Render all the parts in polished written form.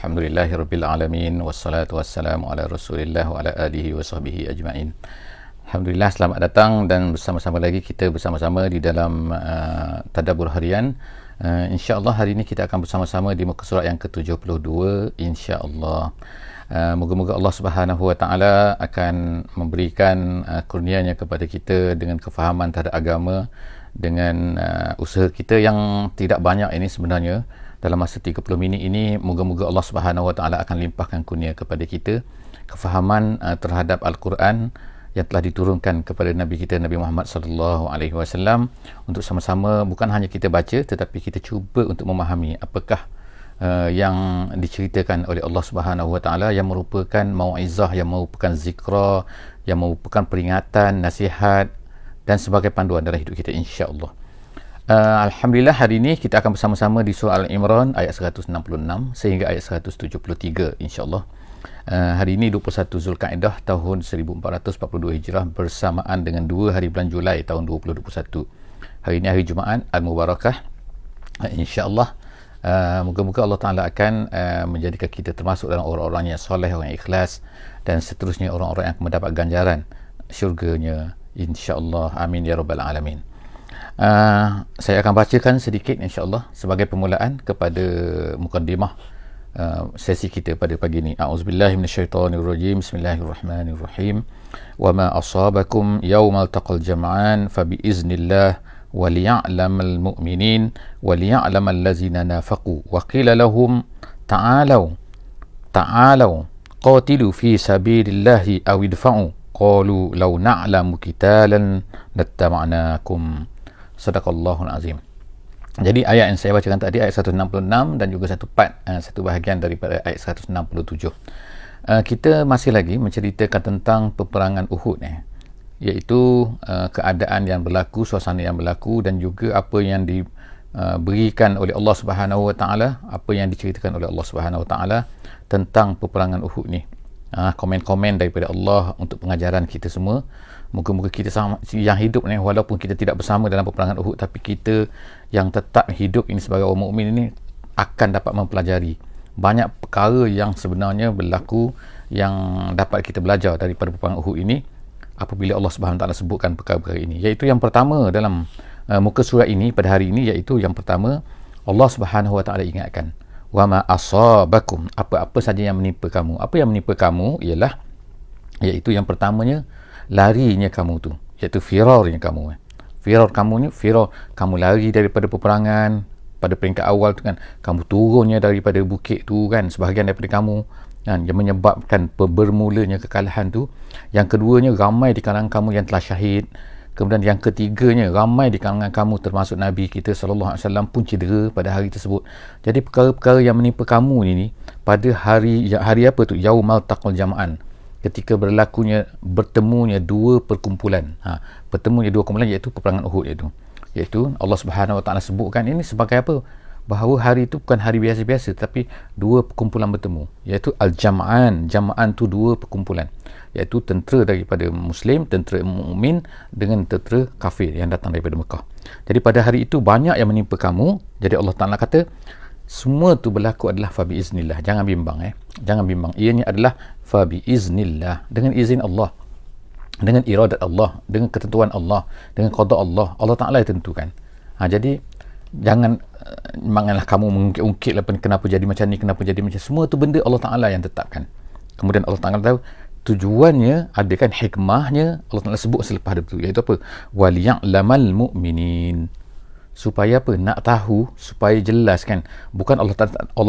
Alhamdulillahirabbil alamin wassalatu wassalamu ala Rasulillah wa ala alihi wa sahbihi ajma'in. Alhamdulillah, selamat datang dan bersama-sama lagi kita bersama-sama di dalam tadabbur harian. Insya-Allah hari ini kita akan bersama-sama di muka surat yang ke-72 insya-Allah. Moga-moga Allah Subhanahu wa taala akan memberikan kurnianya kepada kita dengan kefahaman terhadap agama, dengan usaha kita yang tidak banyak ini sebenarnya. Dalam masa 30 minit ini, moga-moga Allah Subhanahu wa taala akan limpahkan kurnia kepada kita kefahaman terhadap Al-Quran yang telah diturunkan kepada Nabi kita, Nabi Muhammad sallallahu alaihi wasallam, untuk sama-sama bukan hanya kita baca tetapi kita cuba untuk memahami apakah yang diceritakan oleh Allah Subhanahu wa taala yang merupakan mauizah, yang merupakan zikra, yang merupakan peringatan, nasihat dan sebagai panduan dalam hidup kita insya-Allah. Alhamdulillah, hari ini kita akan bersama-sama di surah Al-Imran ayat 166 sehingga ayat 173 insya-Allah. Hari ini 21 Zulkaidah tahun 1442 Hijrah bersamaan dengan 2 hari bulan Julai tahun 2021. Hari ini hari Jumaat Al-Mubarakah. Insya-Allah moga-moga Allah Taala akan menjadikan kita termasuk dalam orang-orang yang soleh, orang yang ikhlas dan seterusnya orang-orang yang akan mendapat ganjaran syurganya insya-Allah. Amin ya rabbal alamin. Saya akan bacakan sedikit insya-Allah sebagai permulaan kepada mukaddimah sesi kita pada pagi ini. A'udzubillahi minasyaitonirrajim. Bismillahirrahmanirrahim. Wa ma asabakum yawmal taqal jam'an fa bi iznillah wa liya'lamal mu'minin wa liya'lamal ladzina nafaqu wa qila lahum ta'alu qatilu fi sabilillahi aw idfa'u qalu law na'lamu qitalan lattaba'nakum. Sadaqallahul azim. Jadi ayat yang saya bacakan tadi ayat 166 dan juga satu bahagian daripada ayat 167. Kita masih lagi menceritakan tentang peperangan Uhud, iaitu keadaan yang berlaku, suasana yang berlaku dan juga apa yang diberikan oleh Allah Subhanahu wa taala, apa yang diceritakan oleh Allah Subhanahu wa taala tentang peperangan Uhud ni. Komen-komen daripada Allah untuk pengajaran kita semua. Moga-moga kita yang hidup ni, walaupun kita tidak bersama dalam peperangan Uhud, tapi kita yang tetap hidup ini sebagai orang mukmin ini akan dapat mempelajari banyak perkara yang sebenarnya berlaku yang dapat kita belajar daripada peperangan Uhud ini apabila Allah Subhanahu Wa Taala sebutkan perkara-perkara ini. Iaitu yang pertama dalam muka surat ini pada hari ini, iaitu yang pertama Allah Subhanahu Wa Taala ingatkan, wa ma asabakum, apa-apa saja yang menimpa kamu. Apa yang menimpa kamu ialah, iaitu yang pertamanya larinya kamu tu, iaitu firarnya kamu. Firar kamu lari daripada peperangan pada peringkat awal tu kan, kamu turunnya daripada bukit tu kan, sebahagian daripada kamu kan, yang menyebabkan bermulanya kekalahan tu. Yang keduanya, ramai di kalangan kamu yang telah syahid. Kemudian yang ketiganya, ramai di kalangan kamu termasuk Nabi kita sallallahu alaihi wasallam pun cedera pada hari tersebut. Jadi perkara-perkara yang menimpa kamu ini pada hari apa tu, yaumal taqal jam'an, ketika bertemunya dua perkumpulan. Bertemunya dua kumpulan, iaitu peperangan Uhud iaitu Allah Subhanahu Wa Taala sebutkan ini sebagai apa? Bahawa hari itu bukan hari biasa-biasa tapi dua perkumpulan bertemu, iaitu al-jam'an. Jam'an tu dua perkumpulan, iaitu tentera daripada Muslim, tentera mukmin dengan tentera kafir yang datang daripada Mekah. Jadi pada hari itu banyak yang menimpa kamu. Jadi Allah Taala kata semua tu berlaku adalah fabi iznillah. Jangan bimbang jangan bimbang. Ianya adalah fabi iznillah, dengan izin Allah, dengan iradat Allah, dengan ketentuan Allah, dengan qada Allah. Allah Taala yang tentukan. Jadi janganlah kamu mengungkit-ungkit lah kenapa jadi macam ni, kenapa jadi macam. Semua tu benda Allah Taala yang tetapkan. Kemudian Allah Taala tahu tujuannya, ada kan hikmahnya. Allah Taala sebut selepas itu, iaitu apa? Waliya'lamal mu'minin. Supaya apa? Nak tahu, supaya jelas kan. Bukan Allah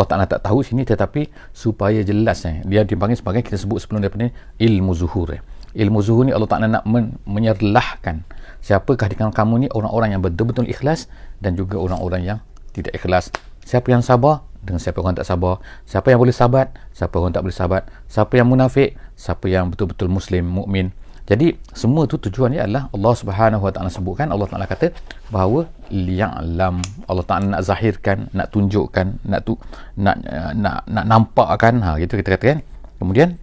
Ta'ala tak tahu sini, tetapi supaya jelas. Dia dipanggil sebagai, kita sebut sebelum daripada ilmu zuhur. Ilmu zuhur ni Allah Ta'ala nak menyerlahkan siapakah di kalangan kamu ni orang-orang yang betul-betul ikhlas dan juga orang-orang yang tidak ikhlas. Siapa yang sabar dengan siapa orang tak sabar, siapa yang boleh sabat, siapa orang tak boleh sabat, siapa yang munafik, siapa yang betul-betul muslim, mukmin. Jadi semua tu tujuannya adalah Allah Subhanahu Wa Taala sebutkan. Allah Taala kata bahawa liya'lam, Allah Taala nak zahirkan, nak tunjukkan, nak nampakkan, gitu kita katakan. Kemudian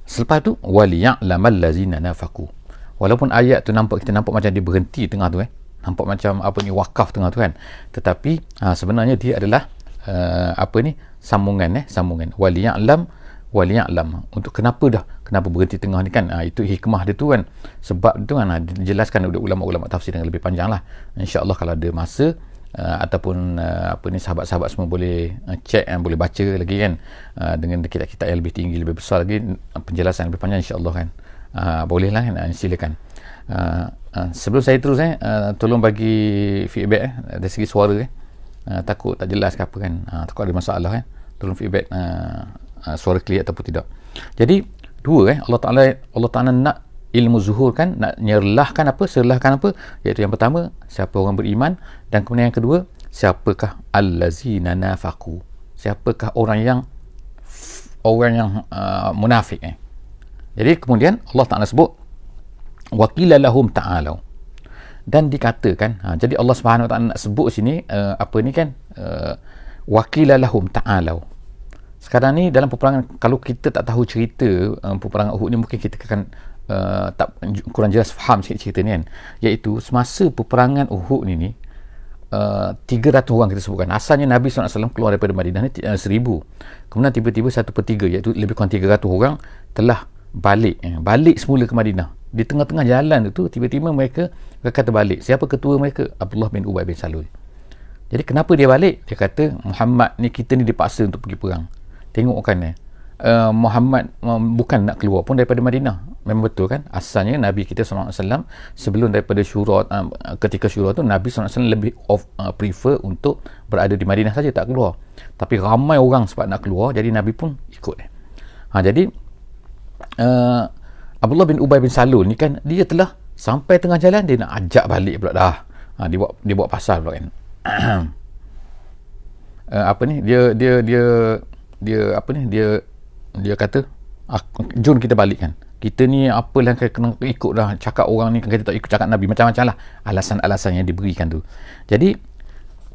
selepas tu waliya'lamal ladzina nafaqu. Walaupun ayat tu kita nampak macam dia berhenti tengah tu, nampak macam apa ni, wakaf tengah tu kan, tetapi sebenarnya dia adalah sambungan waliya'lam untuk kenapa berhenti tengah ni kan. Itu hikmah dia tu kan, sebab tu kan dijelaskan oleh ulama-ulama tafsir dengan lebih panjang lah. InsyaAllah kalau ada masa ataupun sahabat-sahabat semua boleh check, boleh baca lagi kan, dengan kitab-kitab yang lebih tinggi, lebih besar lagi, penjelasan lebih panjang insyaAllah kan. Bolehlah kan, silakan. Sebelum saya terus tolong bagi feedback dari segi suara takut tak jelas ke apa kan, takut ada masalah kan, tolong feedback suara clear ataupun tidak. Jadi dua Allah Ta'ala nak ilmu zuhur kan, nak serlahkan apa, iaitu yang pertama siapa orang beriman, dan kemudian yang kedua siapakah allazina nafaqu, siapakah orang yang munafik. Jadi kemudian Allah Ta'ala sebut waqila lahum ta'alau, dan dikatakan, jadi Allah Subhanahu Wa Ta'ala nak sebut sini waqila lahum ta'alau. Sekarang ni dalam peperangan, kalau kita tak tahu cerita peperangan Uhud ni, mungkin kita akan kurang jelas faham sikit cerita ni kan. Iaitu semasa peperangan Uhud ni 300 orang kita sebutkan. Asalnya Nabi SAW keluar daripada Madinah ni 1000. Kemudian tiba-tiba 1/3, iaitu lebih kurang 300 orang telah balik semula ke Madinah. Di tengah-tengah jalan tu tiba-tiba mereka kata balik. Siapa ketua mereka? Abdullah bin Ubay bin Salul. Jadi kenapa dia balik? Dia kata Muhammad ni, kita ni dipaksa untuk pergi perang. Tengok kan Muhammad bukan nak keluar pun daripada Madinah. Memang betul kan, asalnya Nabi kita SAW sebelum daripada syura, ketika syura tu Nabi SAW lebih prefer untuk berada di Madinah saja, tak keluar. Tapi ramai orang sebab nak keluar, jadi Nabi pun ikut. Jadi Abdullah bin Ubay bin Salul ni kan, dia telah sampai tengah jalan, dia nak ajak balik pula dah. Dia buat pasal pula kan. Dia kata jom kita balik kan, kita ni apalah kena ikut dah cakap orang ni kan, kita tak ikut cakap Nabi, macam-macam lah alasan-alasan yang diberikan tu. Jadi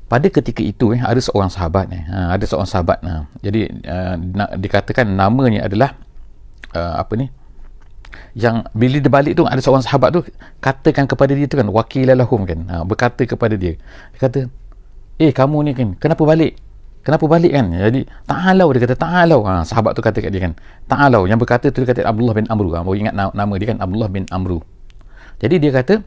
pada ketika itu ada seorang sahabat jadi dikatakan namanya adalah yang bila dia balik tu, ada seorang sahabat tu katakan kepada dia tu kan, wakilalahum kan, berkata kepada dia kata, kamu ni kan kenapa balik kan. Jadi ta'alau, dia kata ta'alau. Sahabat tu kata kat dia kan ta'alau. Yang berkata tu dia kata Abdullah bin Amru. Baru ingat nama dia kan, Abdullah bin Amru. Jadi dia kata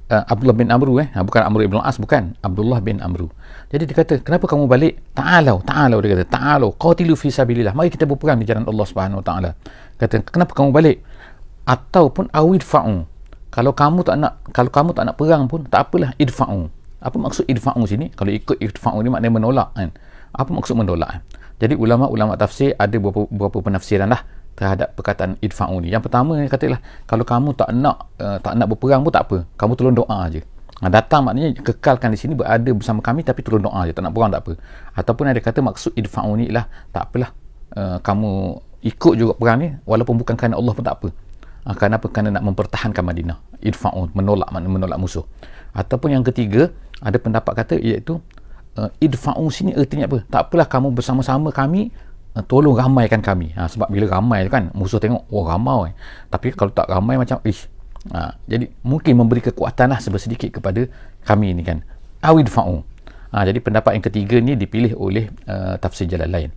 Abdullah bin Amru bukan Amr ibn al-As, bukan, Abdullah bin Amru. Jadi dia kata kenapa kamu balik? Ta'alau, dia kata ta'alau qatilu fi sabilillah, mari kita berperang di jalan Allah Subhanahu Wa Ta'ala. Kata kenapa kamu balik? Ataupun awidfa'u, kalau kamu tak nak perang pun tak apalah, idfa'u. Apa maksud idfa'u sini? Kalau ikut idfa'u ni maknanya menolak kan. Apa maksud menolak? Jadi ulama-ulama tafsir ada beberapa penafsiran lah terhadap perkataan idfa'u ni. Yang pertama dia katalah, kalau kamu tak nak berperang pun tak apa, kamu tolong doa aje. Datang maknanya kekalkan di sini, berada bersama kami, tapi tolong doa aje, tak nak perang tak apa. Ataupun ada kata maksud idfa'u ni lah, tak apalah, kamu ikut juga perang ni walaupun bukan kerana Allah pun tak apa. Kenapa? Kerana nak mempertahankan Madinah. Idfa'u, menolak musuh. Ataupun yang ketiga, ada pendapat kata iaitu idfa'u sini artinya apa? Tak apalah, kamu bersama-sama kami, tolong ramaikan kami. Sebab bila ramai kan, musuh tengok ramai, tapi kalau tak ramai macam jadi mungkin memberi kekuatan lah sedikit kepada kami ni kan, awidfa'u. Jadi pendapat yang ketiga ni dipilih oleh tafsir Jalalain,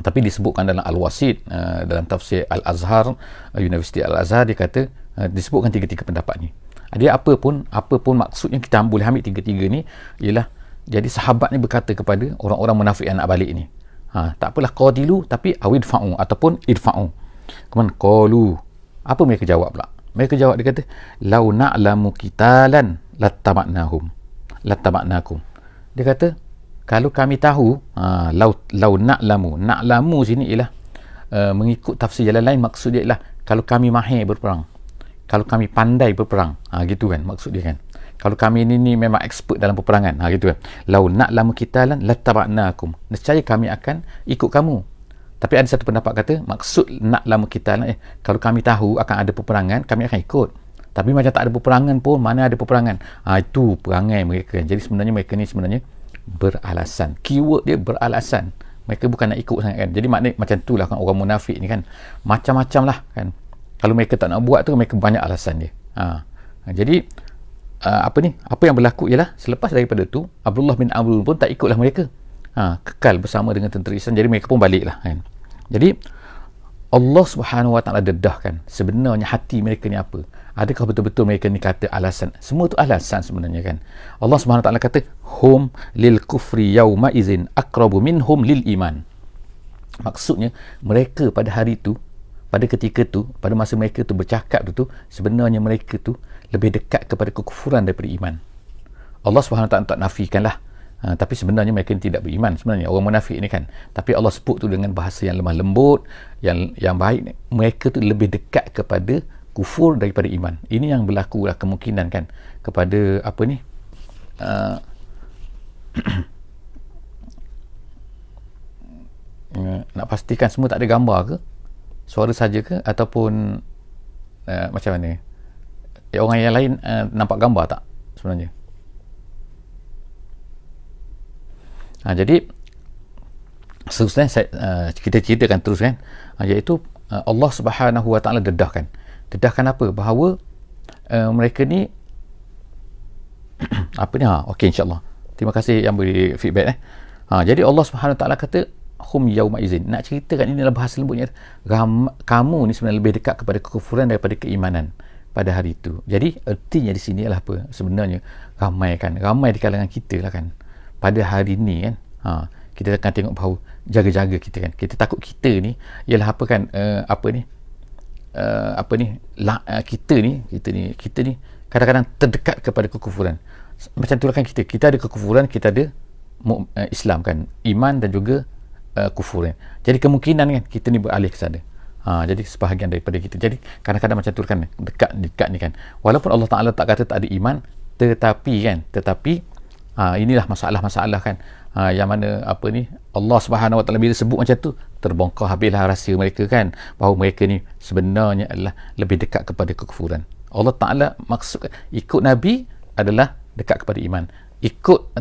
tapi disebutkan dalam Al-Wasit, dalam tafsir Al-Azhar, Universiti Al-Azhar, dia kata disebutkan tiga-tiga pendapat ni. Dia apa pun maksudnya kita boleh ambil tiga-tiga ni ialah, jadi sahabat ni berkata kepada orang-orang munafik yang nak balik ni, tak apalah qadilu, tapi awidfa'u ataupun idfa'u. Kemudian qalu, apa mereka jawab pula? Mereka jawab, dia kata lau na'lamu qitalan lattaba'nakum. Dia kata kalau kami tahu, lau na'lamu sini ialah mengikut tafsir jalan lain, maksud dia ialah kalau kami mahir berperang, kalau kami pandai berperang, gitu kan maksud dia kan. Kalau kami ni memang expert dalam peperangan, gitu kan. Lau na'lamu qitalan lattaba'nakum, nescaya kami akan ikut kamu. Tapi ada satu pendapat kata maksud na'lamu qitalan, kalau kami tahu akan ada peperangan, kami akan ikut. Tapi macam tak ada peperangan pun, mana ada peperangan, itu perangai mereka. Jadi sebenarnya mereka ni sebenarnya beralasan. Keyword dia beralasan. Mereka bukan nak ikut sangat kan. Jadi maknanya macam tu lah kan, orang munafik ni kan, macam-macam lah kan. Kalau mereka tak nak buat tu, mereka banyak alasan dia. Jadi apa yang berlaku ialah, selepas daripada tu Abdullah bin Amr pun tak ikutlah mereka. kekal bersama dengan tentera Islam. Jadi mereka pun baliklah kan. Jadi Allah Subhanahu Wa Taala dedahkan sebenarnya hati mereka ni apa. Adakah betul-betul mereka ni kata alasan? Semua tu alasan sebenarnya kan. Allah Subhanahu Wa Taala kata hum lil kufri yauma izin aqrabu minhum lil iman. Maksudnya mereka pada hari tu, pada ketika tu, pada masa mereka tu bercakap tu sebenarnya mereka tu lebih dekat kepada kekufuran daripada iman. Allah Subhanahu Wa Taala tak nafikanlah. Tapi sebenarnya mereka tidak beriman sebenarnya orang munafik ni kan. Tapi Allah sebut tu dengan bahasa yang lemah lembut, yang baik. Mereka tu lebih dekat kepada kufur daripada iman. Ini yang berlaku lah kemungkinan kan kepada apa ni nak pastikan semua tak ada gambar ke, suara saja ke, ataupun macam mana orang yang lain nampak gambar tak sebenarnya. Jadi seterusnya kita ceritakan terus kan, iaitu Allah Subhanahu Wa Taala dedahkan apa, bahawa mereka ni apa ni okey, insyaAllah terima kasih yang beri feedback jadi Allah Subhanahu Wa Taala kata hum yauma izin, nak ceritakan ini dalam bahasa lembutnya, kamu ni sebenarnya lebih dekat kepada kekufuran daripada keimanan pada hari itu. Jadi ertinya di sini adalah apa sebenarnya, ramai di kalangan kita lah kan pada hari ni kan, kita akan tengok bahawa jaga-jaga kita kan, kita takut kita ni ialah apa kan, kita ni kadang-kadang terdekat kepada kekufuran. Macam itulah kan kita ada kekufuran, kita ada Islam kan, iman dan juga kufur kan. Jadi kemungkinan kan kita ni beralih ke sana. Jadi sebahagian daripada kita. Jadi kadang-kadang macam tu kan, dekat ni kan. Walaupun Allah Taala tak kata tak ada iman, tetapi inilah masalah-masalah kan, yang mana Allah Subhanahu Wa Taala bila sebut macam tu, terbongkar habislah rahsia mereka kan, bahawa mereka ni sebenarnya adalah lebih dekat kepada kekufuran. Allah Taala maksud ikut Nabi adalah dekat kepada iman,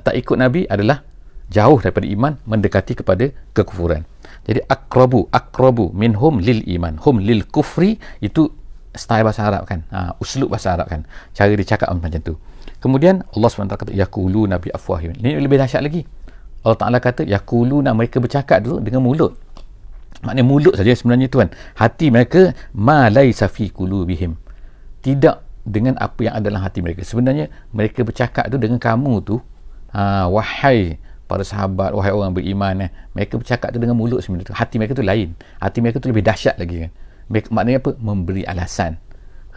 tak ikut Nabi adalah jauh daripada iman, mendekati kepada kekufuran. Jadi akrabu minhum lil iman, hum lil kufri, itu style bahasa Arab kan, uslub bahasa Arab kan, cara dia cakap macam tu. Kemudian Allah SWT kata yaquluna bi afwahihim. Ini lebih dahsyat lagi. Allah Taala kata yaquluna, mereka bercakap dulu dengan mulut. Maknanya mulut saja sebenarnya tu kan. Hati mereka ma laisa fi qulubihim. Tidak dengan apa yang ada dalam hati mereka. Sebenarnya mereka bercakap tu dengan kamu tu, wahai para sahabat, wahai orang beriman, mereka bercakap tu dengan mulut sebenarnya tu. Hati mereka tu lain. Hati mereka tu lebih dahsyat lagi kan. Maknanya apa? Memberi alasan.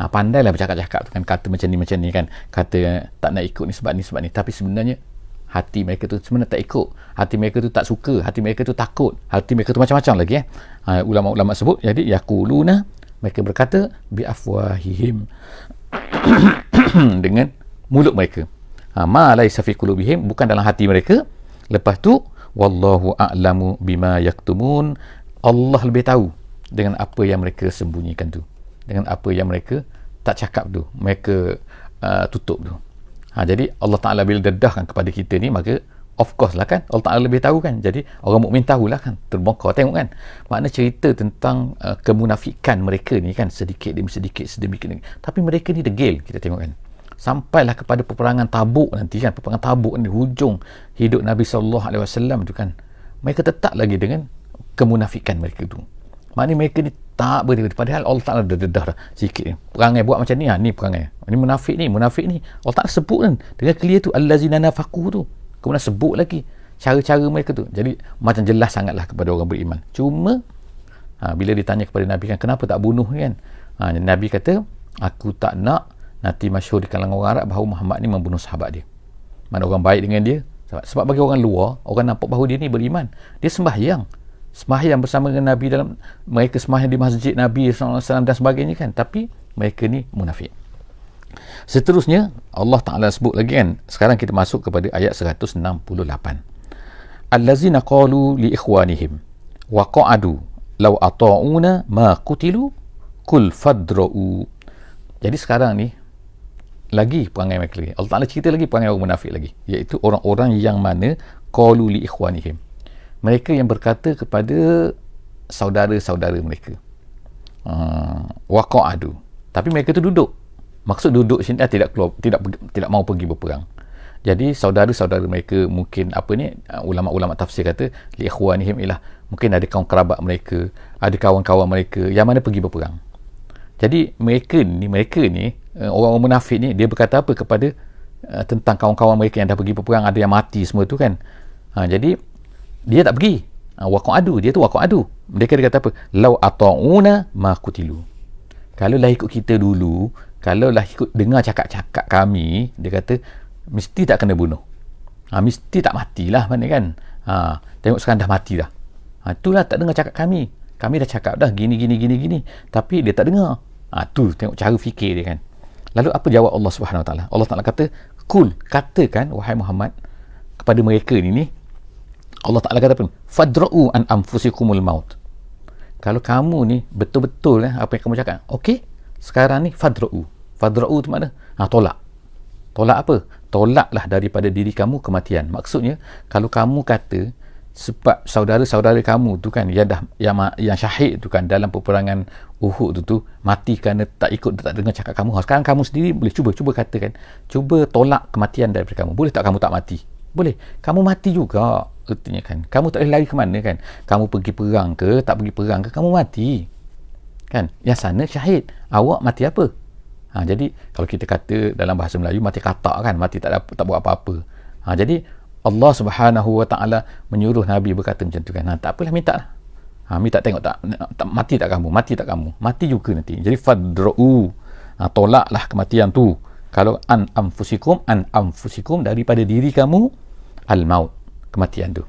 Pandailah bercakap-cakap tu kan, kata macam ni kan, kata tak nak ikut ni sebab ni, tapi sebenarnya hati mereka tu sebenarnya tak ikut, hati mereka tu tak suka, hati mereka tu takut, hati mereka tu macam-macam lagi ulama-ulama sebut. Jadi yaquluna, mereka berkata bi afwahihim dengan mulut mereka, ma laisa fi qulubihim, bukan dalam hati mereka. Lepas tu wallahu a'lamu bima yaktumun, Allah lebih tahu dengan apa yang mereka sembunyikan tu, dengan apa yang mereka tak cakap tu, mereka tutup tu. Jadi Allah Ta'ala bila dedahkan kepada kita ni, maka of course lah kan, Allah Ta'ala lebih tahu kan. Jadi orang mukmin tahulah kan, terbongkar. Tengok kan, makna cerita tentang kemunafikan mereka ni kan, sedikit demi sedikit. Tapi mereka ni degil, kita tengok kan. Sampailah kepada peperangan Tabuk nanti kan, peperangan Tabuk ni hujung hidup Nabi SAW tu kan, mereka tetap lagi dengan kemunafikan mereka tu. Maknanya mereka ni tak boleh, padahal Allah Ta'ala dah sikit ni, perangai buat macam ni, ni perangai ni, munafik ni Allah Ta'ala sebut kan dengan clear tu, allazina nafaqu tu, kemudian sebut lagi cara-cara mereka tu. Jadi macam jelas sangatlah kepada orang beriman. Cuma bila ditanya kepada Nabi kan, kenapa tak bunuh kan, Nabi kata, aku tak nak nanti masyhur di kalangan orang Arab bahawa Muhammad ni membunuh sahabat dia. Mana orang baik dengan dia, sebab bagi orang luar, orang nampak bahawa dia ni beriman, dia sembahyang bersama dengan Nabi, dalam mereka sembahyang di masjid Nabi SAW dan sebagainya kan, tapi mereka ni munafik. Seterusnya Allah Ta'ala sebut lagi kan. Sekarang kita masuk kepada ayat 168. Allazina qalu li ikhwanihim wa qa'adu law ata'una ma qutilu kul fadra'u. Jadi sekarang ni lagi perangai mereka lagi. Allah Ta'ala cerita lagi perangai orang munafik lagi, iaitu orang-orang yang mana qalu li ikhwanihim, mereka yang berkata kepada saudara-saudara mereka, waqa'adu, tapi mereka tu duduk. Maksud duduk sini tidak keluar, tidak mau pergi berperang. Jadi saudara-saudara mereka mungkin ulama-ulama tafsir kata li ikhwanihim ialah mungkin ada kawan kerabat mereka, ada kawan-kawan mereka yang mana pergi berperang. Jadi mereka ni orang-orang munafik ni, dia berkata apa kepada tentang kawan-kawan mereka yang dah pergi berperang, ada yang mati semua tu kan. Jadi dia tak pergi. Waqa'adu, dia tu waqa'adu. Mereka dia kata apa? Lau ata'una ma qutilu. Kalau lah ikut kita dulu, kalau lah ikut dengar cakap-cakap kami, dia kata mesti tak kena bunuh. Mesti tak matilah mana kan. Tengok sekarang dah mati dah. Itulah tak dengar cakap kami. Kami dah cakap dah gini. Tapi dia tak dengar. Tu tengok cara fikir dia kan. Lalu apa jawab Allah Subhanahu Wa Taala? Allah Taala kata, "Kul, katakan wahai Muhammad kepada mereka ni." Allah Taala kata apa? "Fadra'u an anfusikumul maut." Kalau kamu ni betul-betul apa yang kamu cakap, okey, sekarang ni fadra'u. Fadra'u tu makna tolak. Tolak apa? Tolaklah daripada diri kamu kematian. Maksudnya, kalau kamu kata sebab saudara-saudara kamu tu kan yang syahid tu kan dalam peperangan Uhud tu mati kerana tak dengar cakap kamu. Sekarang kamu sendiri boleh cuba katakan, cuba tolak kematian daripada kamu. Boleh tak kamu tak mati? Boleh. Kamu mati juga. Artinya kan, kamu tak boleh lari ke mana kan? Kamu pergi perang ke, tak pergi perang ke, kamu mati. Kan? Yang sana syahid. Awak mati apa? Jadi kalau kita kata dalam bahasa Melayu mati katak kan, mati tak buat apa-apa. Jadi Allah Subhanahu Wa Taala menyuruh Nabi berkata macam tu kan. Tak apalah, minta lah. Minta tengok tak mati tak kamu, mati juga nanti. Jadi fadra'u, tolaklah kematian tu. Kalau an anfusikum daripada diri kamu, al maut, kematian tu.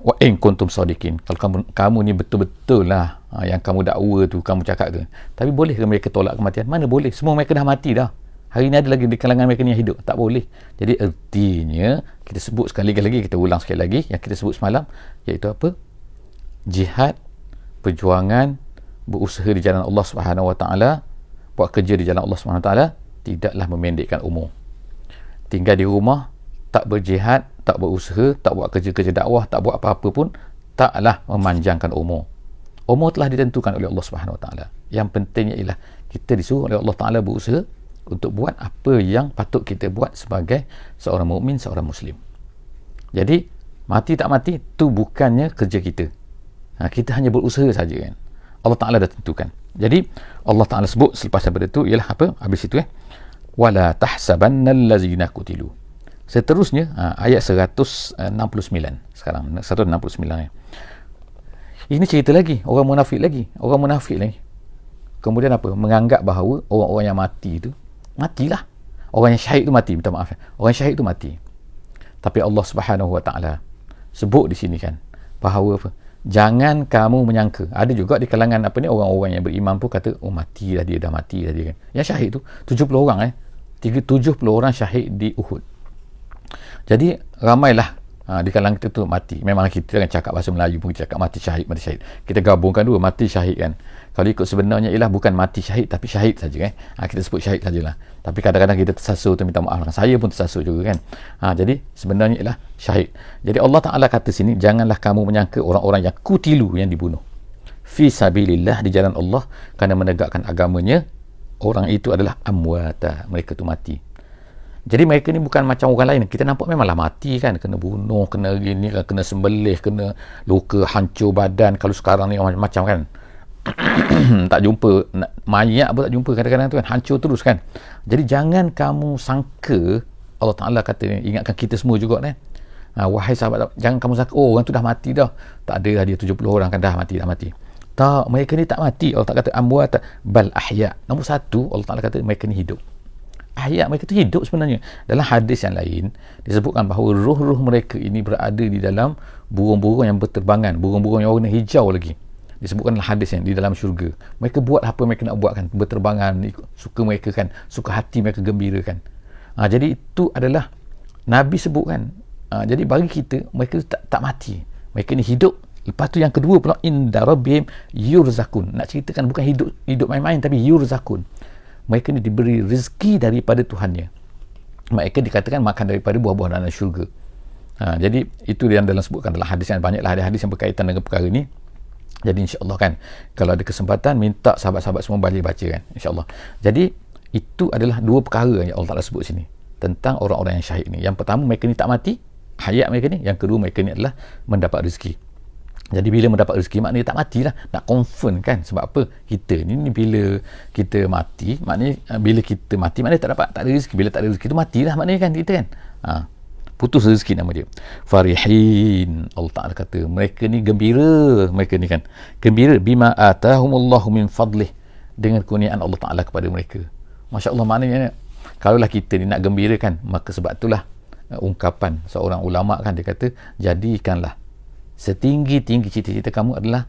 Wa in kuntum sadiqin, kalau kamu ni betul-betul lah yang kamu dakwa tu, kamu cakap tu. Tapi boleh ke mereka tolak kematian? Mana boleh, semua mereka dah mati dah. Hari ni ada lagi di kalangan mereka ni yang hidup. Tak boleh. Jadi artinya kita sebut sekali lagi, kita ulang sekali lagi yang kita sebut semalam, iaitu apa? Jihad, perjuangan, berusaha di jalan Allah Subhanahu Wa Taala, buat kerja di jalan Allah Subhanahu Wa Taala, tidaklah memendekkan umur. Tinggal di rumah, tak berjihad, tak berusaha, tak buat kerja-kerja dakwah, tak buat apa-apa pun, taklah memanjangkan umur. Umur telah ditentukan oleh Allah Subhanahu Wa Taala. Yang pentingnya ialah kita disuruh oleh Allah Taala berusaha untuk buat apa yang patut kita buat sebagai seorang mukmin, seorang muslim. Jadi mati tak mati tu bukannya kerja kita. Kita hanya berusaha saja kan. Allah Taala dah tentukan. Jadi Allah Taala sebut selepas daripada tu ialah apa? Habis itu wala tahsabannal ladzina qutilu. Seterusnya ayat 169 sekarang 169 Ini cerita lagi orang munafik lagi. Kemudian apa? Menganggap bahawa orang-orang yang mati itu matilah. Orang yang syahid tu mati, minta maaf. Orang syahid tu mati. Tapi Allah Subhanahu Wa Taala sebut di sini kan bahawa apa? Jangan kamu menyangka. Ada juga di kalangan orang-orang yang beriman pun kata, mati dah dia, dah mati dah dia kan. Yang syahid tu 70 orang 70 orang syahid di Uhud. Jadi ramailah di kalangan kita tu mati. Memang kita kan cakap bahasa Melayu pun kita cakap mati syahid. Kita gabungkan dua, mati syahid kan. Kalau ikut sebenarnya ialah bukan mati syahid tapi syahid saja kita sebut syahid sajalah. Tapi kadang-kadang kita tersasul tu, minta maaf. Saya pun tersasul juga kan. Jadi sebenarnya ialah syahid. Jadi Allah Ta'ala kata sini, janganlah kamu menyangka orang-orang yang kutilu, yang dibunuh fi sabilillah, di jalan Allah kerana menegakkan agamanya, orang itu adalah amwata, mereka tu mati. Jadi mereka ni bukan macam orang lain. Kita nampak memanglah mati kan, kena bunuh, kena gini, kena sembelih, kena luka, hancur badan. Kalau sekarang ni macam-macam kan. Tak jumpa mayat pun tak jumpa kadang-kadang tu kan, hancur terus kan. Jadi jangan kamu sangka, Allah Ta'ala kata, ingatkan kita semua juga kan, wahai sahabat, jangan kamu sangka orang tu dah mati dah, tak ada dia 70 orang kan dah mati. Tak, mereka ni tak mati. Allah Ta'ala kata amwat bal ahya. Nombor satu, Allah Ta'ala kata mereka ni hidup. Ahya, mereka tu hidup sebenarnya. Dalam hadis yang lain disebutkan bahawa ruh-ruh mereka ini berada di dalam burung-burung yang berterbangan, burung-burung yang warna hijau lagi. Disebutkan dalam hadis yang di dalam syurga. Mereka buat apa mereka nak buat kan, berterbangan, suka mereka kan, suka hati mereka gembira kan. Jadi itu adalah Nabi sebut kan. Jadi bagi kita, mereka tak mati, mereka ni hidup. Lepas tu yang kedua pula, inda rabbihim yurzakun. Nak ceritakan bukan hidup main-main, tapi yurzakun. Mereka ni diberi rezeki daripada Tuhannya. Mereka dikatakan makan daripada buah-buah dalam syurga. Jadi itu yang dalam sebutkan dalam hadis, yang banyaklah ada hadis yang berkaitan dengan perkara ni. Jadi insya-Allah kan, kalau ada kesempatan minta sahabat-sahabat semua balik baca kan, insya-Allah. Jadi itu adalah dua perkara yang Allah Taala sebut sini. tentang orang-orang yang syahid ni. Yang pertama, mereka ni tak mati, hayat mereka ni. Yang kedua, mereka ni adalah mendapat rezeki. Jadi bila mendapat rezeki, maknanya tak matilah. Nak confirm kan? Sebab apa? Kita ni bila kita mati, maknanya bila kita mati, maknanya tak ada rezeki. Bila tak ada rezeki tu matilah maknanya kan kita kan. Putus rezeki nama dia. Farihin. Allah Ta'ala kata, mereka ni gembira. Mereka ni kan gembira bima atahumullahu min fadlih, dengan kurniaan Allah Ta'ala kepada mereka. Masya Allah, maknanya kalaulah kita ni nak gembira kan, maka sebab itulah ungkapan seorang ulama kan, dia kata, jadikanlah setinggi-tinggi cita-cita kamu adalah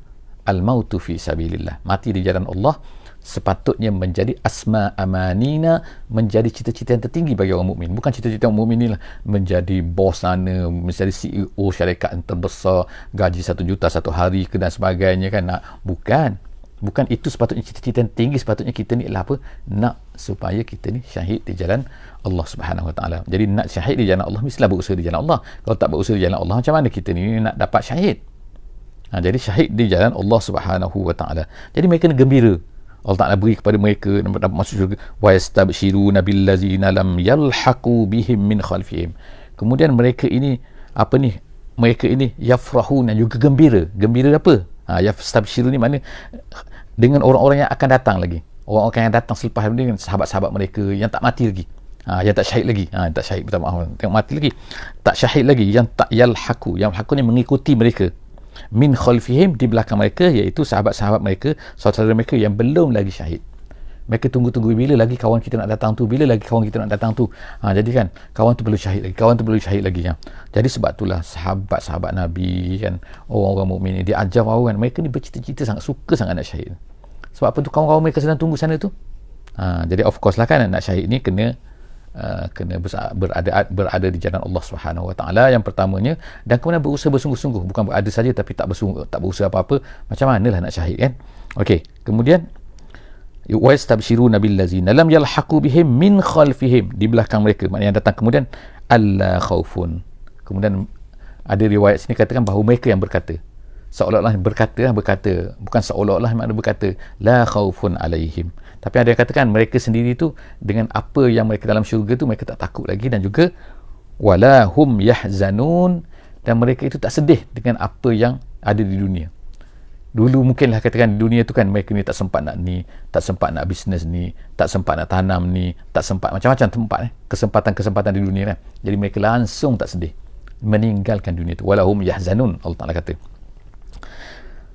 al-mautu fi sabilillah, mati di jalan Allah. Sepatutnya menjadi asma amanina, menjadi cita-cita yang tertinggi bagi orang mukmin. Bukan cita-cita orang mukmin inilah menjadi bos sana, menjadi CEO syarikat yang terbesar, gaji 1 juta satu hari ke dan sebagainya kan. Bukan itu sepatutnya cita-cita yang tinggi. Sepatutnya kita ni adalah apa? Nak supaya kita ni syahid di jalan Allah Subhanahu Wa Taala. Jadi nak syahid di jalan Allah, mestilah berusaha di jalan Allah. Kalau tak berusaha di jalan Allah, macam mana kita ni nak dapat syahid? Jadi syahid di jalan Allah Subhanahu Wa Taala. Jadi mereka ni gembira. Allah Ta'ala beri kepada mereka dapat masuk syurga. Wa yastabshiruna billazina lam yalhaqu bihim min khalfihim. Kemudian mereka ini mereka ini yafrahuna, juga gembira. Gembira apa? Yastabshiru ni mana? Dengan orang-orang yang akan datang lagi. Orang-orang yang datang selepas ini, sahabat-sahabat mereka yang tak mati lagi. Yang tak syahid lagi. Tak syahid, minta maaf. Tengok mati lagi. Tak syahid lagi. Yang tak yalhaqu. Yang haku ni mengikuti mereka. Min khalfihim, di belakang mereka, iaitu sahabat-sahabat mereka, saudara mereka yang belum lagi syahid. Mereka tunggu-tunggu bila lagi kawan kita nak datang tu, bila lagi kawan kita nak datang tu. Jadi kan, kawan tu perlu syahid lagi, kawan tu perlu syahid lagi. Jadi sebab itulah sahabat-sahabat Nabi kan, orang-orang mukmin ni, dia ajar bahawa kan, mereka ni bercita-cita sangat, suka sangat nak syahid. Sebab apa tu? Kawan-kawan mereka sedang tunggu sana tu. Jadi of course lah kan, nak syahid ni kena berada di jalan Allah Subhanahu Wa Taala yang pertamanya, dan kemudian berusaha bersungguh-sungguh, bukan berada saja tapi tak berusaha apa-apa. Macam manalah nak syahid kan? Okey, kemudian wa yastabshiruna billazina lam yalhaqu bihim min khalfihim, di belakang mereka, maknanya yang datang kemudian, alla khaufun. Kemudian ada riwayat sini katakan bahawa mereka yang berkata, seolah-olah berkata, bukan seolah-olah makna berkata, la khaufun alaihim. Tapi ada yang katakan mereka sendiri tu dengan apa yang mereka dalam syurga tu, mereka tak takut lagi, dan juga wala hum yahzanun, dan mereka itu tak sedih dengan apa yang ada di dunia. Dulu mungkinlah katakan di dunia tu kan, mereka ni tak sempat nak ni, tak sempat nak bisnes ni, tak sempat nak tanam ni, tak sempat macam-macam tempat kesempatan-kesempatan di dunia kan. Jadi mereka langsung tak sedih meninggalkan dunia tu. Wala hum yahzanun, Allah Ta'ala kata.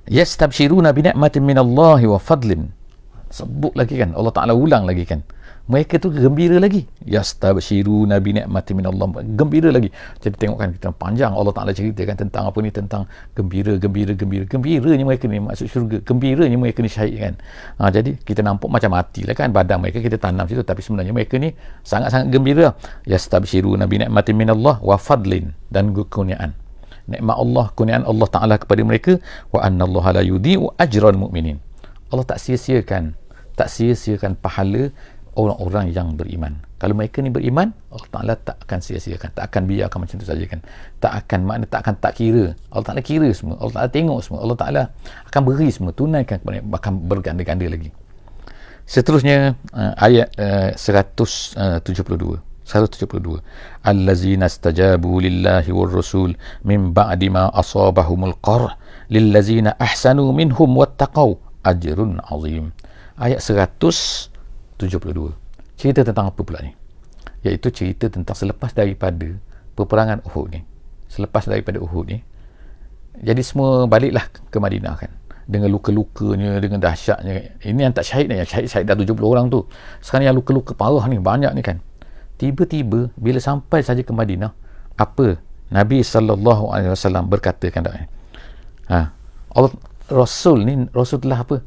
Yastabshiruna bi ni'matin minallahi wa fadlin. Sebut lagi kan, Allah Ta'ala ulang lagi kan, mereka tu gembira lagi. Yastabshiruna bi ni'matin minallah, gembira lagi. Jadi tengok kan, kita panjang Allah Ta'ala ceritakan tentang apa ni, tentang gembiranya mereka ni masuk syurga, gembiranya mereka ni syahid kan. Jadi kita nampak macam mati lah kan, badan mereka kita tanam situ, tapi sebenarnya mereka ni sangat-sangat gembira. Yastabshiruna bi ni'matin minallah wa fadlin, dan kurniaan nikmat Allah, kurniaan Allah Ta'ala kepada mereka. Wa annallaha la yudhi'u ajral mu'minin. Allah tak sia-siakan pahala orang-orang yang beriman. Kalau mereka ni beriman, Allah Ta'ala tak akan sia-siakan, tak akan biarkan macam tu saja kan. Tak akan tak kira. Allah Ta'ala kira semua, Allah Ta'ala tengok semua, Allah Ta'ala akan beri semua, tunaikan kepada mereka, bahkan berganda-ganda lagi. Seterusnya ayat 172. Allazina istajabu lillahi war rasul min ba'di ma asabahumul qarh lillazina ahsanu minhum wattaqau ajrun azim. Ayat 172. Cerita tentang apa pula ni? Iaitu cerita tentang selepas daripada peperangan Uhud ni. Selepas daripada Uhud ni, jadi semua baliklah ke Madinah kan, dengan luka-lukanya, dengan dahsyatnya. Ini yang tak syahid ni, yang syahid dah 70 orang tu. Sekarang yang luka-luka parah ni banyak ni kan. Tiba-tiba bila sampai saja ke Madinah, apa Nabi SAW berkata kan, Allah Rasul telah apa,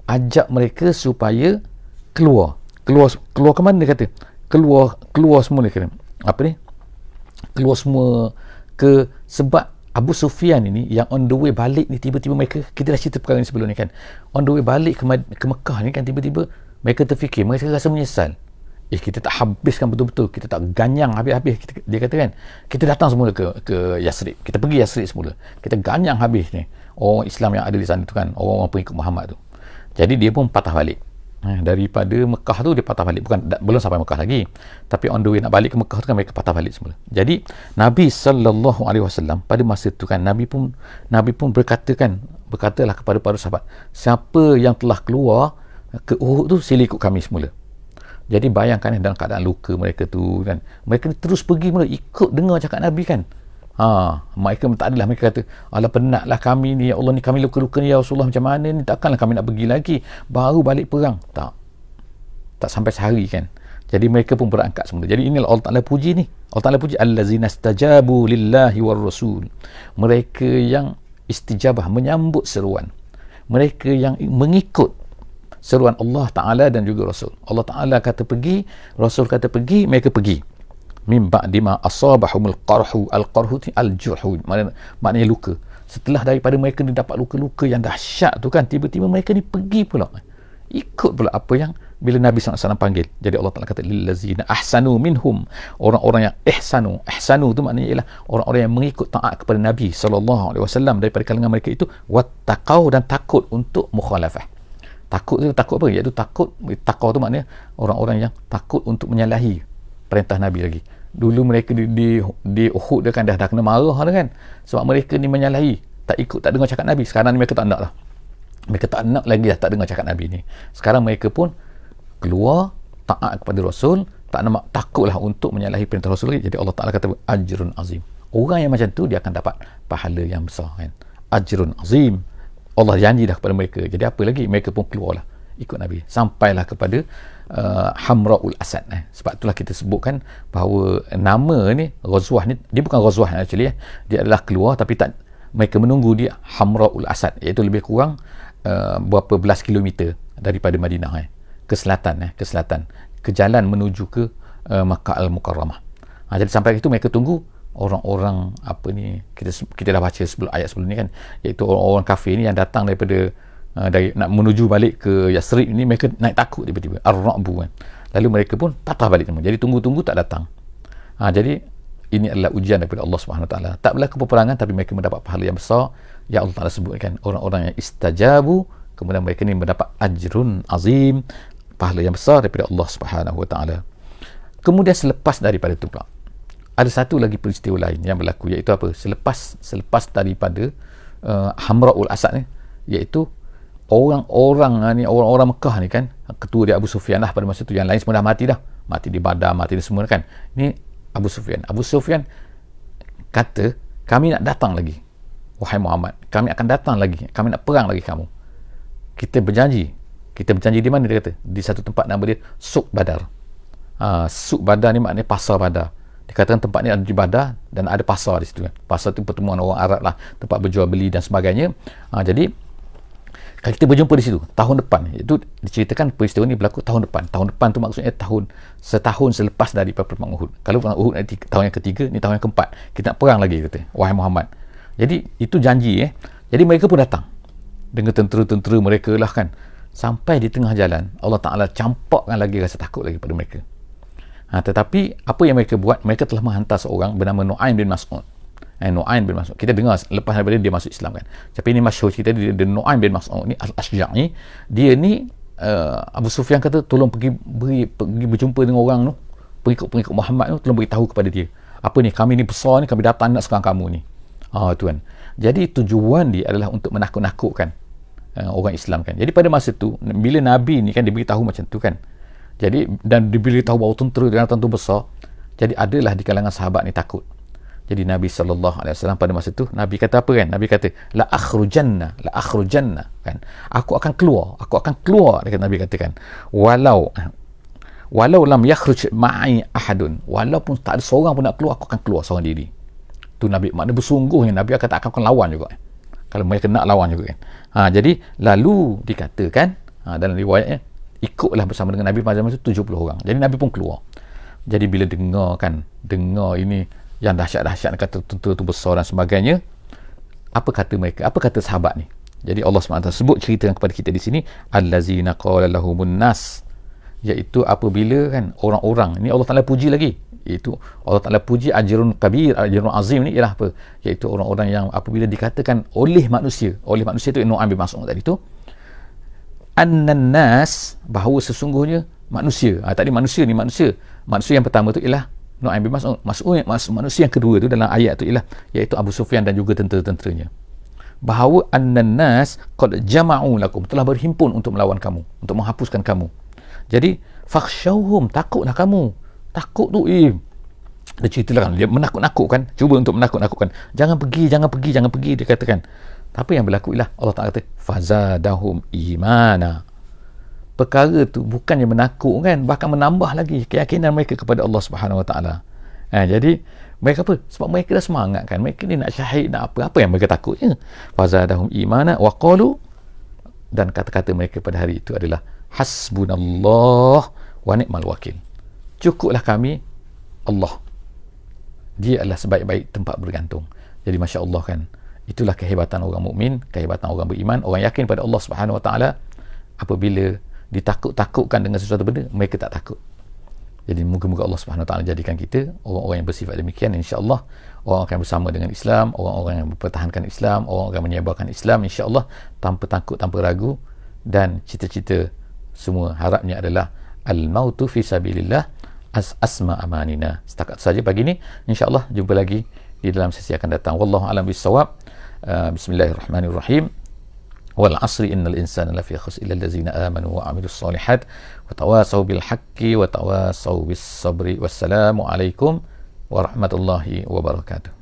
ajak mereka supaya keluar ke mana dia kata, keluar semua dia kata, apa ni, keluar semua ke, sebab Abu Sufyan ini yang on the way balik ni, tiba-tiba mereka, kita dah cerita perkara ni sebelum ni kan, on the way balik ke Mekah ni kan, tiba-tiba mereka terfikir, mereka rasa menyesal. Kita tak habiskan betul-betul, kita tak ganyang habis-habis. Dia kata kan, kita datang semula ke Yasrib, kita pergi Yasrib semula, kita ganyang habis ni orang Islam yang ada di sana tu kan, orang-orang pengikut Muhammad tu. Jadi dia pun patah balik. Daripada Mekah tu dia patah balik, belum sampai Mekah lagi, tapi on the way nak balik ke Mekah tu kan mereka patah balik semula. Jadi Nabi SAW pada masa tu kan Nabi pun berkatalah kepada para sahabat, siapa yang telah keluar ke Uhud tu sila ikut kami semula. Jadi bayangkan dalam keadaan luka mereka tu kan, mereka terus pergi mula ikut dengar cakap Nabi kan. Mereka tak adalah mereka kata, alah penatlah kami ni, ya Allah ni kami luka-luka ni ya Rasulullah, macam mana ni, takkanlah kami nak pergi lagi, baru balik perang. Tak sampai sehari kan. Jadi mereka pun berangkat semula. Jadi inilah Allah Ta'ala puji ni. Allah Ta'ala puji allazina istajabu lillahi war rasul. Mereka yang istijabah, menyambut seruan. Mereka yang mengikut seruan Allah Ta'ala dan juga Rasul. Allah Ta'ala kata pergi, Rasul kata pergi, mereka pergi. Min ba'di ma asabahumul qarhu, al-qarhu al-jurhu, maknanya luka. Setelah daripada mereka ni dapat luka-luka yang dahsyat tu kan, tiba-tiba mereka ni pergi pula, ikut pula apa yang bila Nabi SAW panggil. Jadi Allah Ta'ala kata lillazina ahsanu minhum, orang-orang yang ihsanu tu maknanya ialah orang-orang yang mengikut taat kepada Nabi SAW daripada kalangan mereka itu, wattaqau, dan takut untuk mukhalafah. Takut apa? Iaitu taqwa tu maknanya orang-orang yang takut untuk menyalahi perintah Nabi lagi. Dulu mereka di Uhud dia kan dah kena marah dah kan, sebab mereka ni menyalahi, tak ikut, tak dengar cakap Nabi. Sekarang ni mereka tak nak lah, mereka tak nak lagi dah tak dengar cakap Nabi ni. Sekarang mereka pun keluar taat kepada Rasul, takutlah untuk menyalahi perintah Rasul lagi. Jadi Allah Ta'ala kata ajrun azim. Orang yang macam tu dia akan dapat pahala yang besar kan. Ajrun azim, Allah janji dah kepada mereka. Jadi apa lagi, mereka pun keluarlah ikut Nabi sampailah kepada Hamra'ul Asad. Sebab itulah kita sebutkan bahawa nama ni, Ghazwah ni, dia bukan Ghazwah actually, dia adalah keluar, tapi tak, mereka menunggu dia Hamra'ul Asad, iaitu lebih kurang berapa belas kilometer daripada Madinah ke selatan, ke jalan menuju ke Makkah Al-Mukarramah. Jadi sampai itu mereka tunggu orang-orang apa ni, kita dah baca ayat sebelum ni kan, iaitu orang-orang kafir ni yang datang daripada dari nak menuju balik ke Yasrib ni, mereka naik takut tiba-tiba, ar-ra'bu kan. Lalu mereka pun patah balik semua. Jadi tunggu-tunggu tak datang. Jadi ini adalah ujian daripada Allah Subhanahu Wa Taala. Tak berlaku peperangan tapi mereka mendapat pahala yang besar. Ya Allah Taala sebutkan orang-orang yang istajabu, kemudian mereka ni mendapat ajrun azim, pahala yang besar daripada Allah Subhanahu Wa Taala. Kemudian selepas daripada itu pula, ada satu lagi peristiwa lain yang berlaku, iaitu apa? Selepas daripada Hamra'ul Asad ni, iaitu orang-orang Mekah ni kan, ketua dia Abu Sufyan lah pada masa tu, yang lain semua dah mati di Badar, mati di semua kan. Ni Abu Sufyan kata, kami nak datang lagi wahai Muhammad, kami akan datang lagi, kami nak perang lagi kamu. Kita berjanji di mana, dia kata di satu tempat nama dia Suq Badar. Suq Badar ni maknanya pasar Badar. Dikatakan tempat ni ada di Badar dan ada pasar di situ kan. Pasar tu pertemuan orang Arab lah, tempat berjual beli dan sebagainya. Jadi kita berjumpa di situ tahun depan. Itu diceritakan peristiwa ni berlaku tahun depan. Tahun depan tu maksudnya setahun selepas daripada perang Uhud. Kalau perang Uhud nanti tahun yang ketiga, ni tahun yang keempat, kita nak perang lagi, kata wahai Muhammad. Jadi itu janji Jadi mereka pun datang dengan tentera-tentera mereka lah kan. Sampai di tengah jalan, Allah Ta'ala campakkan lagi rasa takut lagi pada mereka. Tetapi apa yang mereka buat, mereka telah menghantar seorang bernama Nu'aim bin Mas'ud. Nu'aim bin Mas'ud, kita dengar lepas daripada dia masuk Islam kan, tapi ini masyhur cerita dia Nu'aim bin Mas'ud ni Al-Ashja'i. Dia ni Abu Sufyan kata tolong pergi berjumpa dengan orang tu, pengikut Muhammad tu, tolong beritahu kepada dia, apa ni, kami ni besar ni, kami datang nak serang kamu ni. Tu kan. Jadi tujuan dia adalah untuk menakut-nakutkan orang Islam kan. Jadi pada masa tu bila Nabi ni kan diberitahu macam tu kan, jadi dan diberitahu bahawa tentera dia datang tu besar, jadi adalah di kalangan sahabat ni takut. Jadi Nabi SAW pada masa tu, Nabi kata apa kan? Nabi kata la akhrujanna kan, aku akan keluar, dia kata, Nabi katakan walau lam yakhruj ma'i ahadun, walaupun tak ada seorang pun nak keluar, aku akan keluar seorang diri. Tu Nabi, maknanya bersungguhnya Nabi kata akan lawan juga kalau mereka nak lawan juga kan. Jadi lalu dikatakan dalam riwayatnya, ikutlah bersama dengan Nabi pada masa tu 70 orang. Jadi Nabi pun keluar. Jadi bila dengar ini yang dahsyat-dahsyat, kata tentera tu besar dan sebagainya, apa kata mereka, apa kata sahabat ni? Jadi Allah SWT sebut cerita kepada kita di sini, allazina qala lahumun nas, iaitu apabila kan orang-orang ni, Allah Ta'ala puji lagi, iaitu Allah Ta'ala puji ajrun kabir, ajrun azim ni ialah apa? Iaitu orang-orang yang apabila dikatakan oleh manusia tu Nu'aim bin Mas'ud tadi tu, annan nas, bahawa sesungguhnya manusia. Tadi manusia yang pertama tu ialah Nu'aim bin Mas'ud. Manusia yang kedua tu dalam ayat tu ialah iaitu Abu Sufyan dan juga tentera-tenteranya. Bahawa annan nas qad jama'u lakum, telah berhimpun untuk melawan kamu, untuk menghapuskan kamu. Jadi fakhshawhum, takutlah kamu. Takut tu dia ceritalah kan, dia menakut-nakutkan, cuba untuk menakut-nakutkan. Jangan pergi, dia katakan. Tapi yang berlaku ialah Allah Ta'ala kata fazadahum imana. Perkara tu bukannya menakutkan, bahkan menambah lagi keyakinan mereka kepada Allah Subhanahu Wa Ta'ala. Jadi mereka apa? Sebab mereka dah semangat kan, mereka ni nak syahid, nak apa yang mereka takutnya. Fazadahum imana wa qalu, dan kata-kata mereka pada hari itu adalah hasbunallah wa ni'mal wakil. Cukuplah kami Allah, dia adalah sebaik-baik tempat bergantung. Jadi Masya Allah kan, itulah kehebatan orang mukmin, kehebatan orang beriman, orang yakin pada Allah Subhanahu Wa Ta'ala. Apabila ditakut-takutkan dengan sesuatu benda, mereka tak takut. Jadi moga-moga Allah Subhanahu Wa Ta'ala jadikan kita orang-orang yang bersifat demikian. InsyaAllah orang akan bersama dengan Islam, orang-orang yang mempertahankan Islam, orang-orang yang menyebarkan Islam, insyaAllah tanpa takut, tanpa ragu. Dan cita-cita semua harapnya adalah al-mautu fi sabilillah asma amanina. Setakat saja pagi ni, insyaAllah jumpa lagi di dalam sesi akan datang. Wallahu a'lam bissawab. Bismillahirrahmanirrahim. Wal asri innal insana lafi khusr illa allazina amanu wa amilus solihat wa tawasaw bil haqqi wa tawasaw bis sabri. Wassalamu alaikum warahmatullahi wabarakatuh.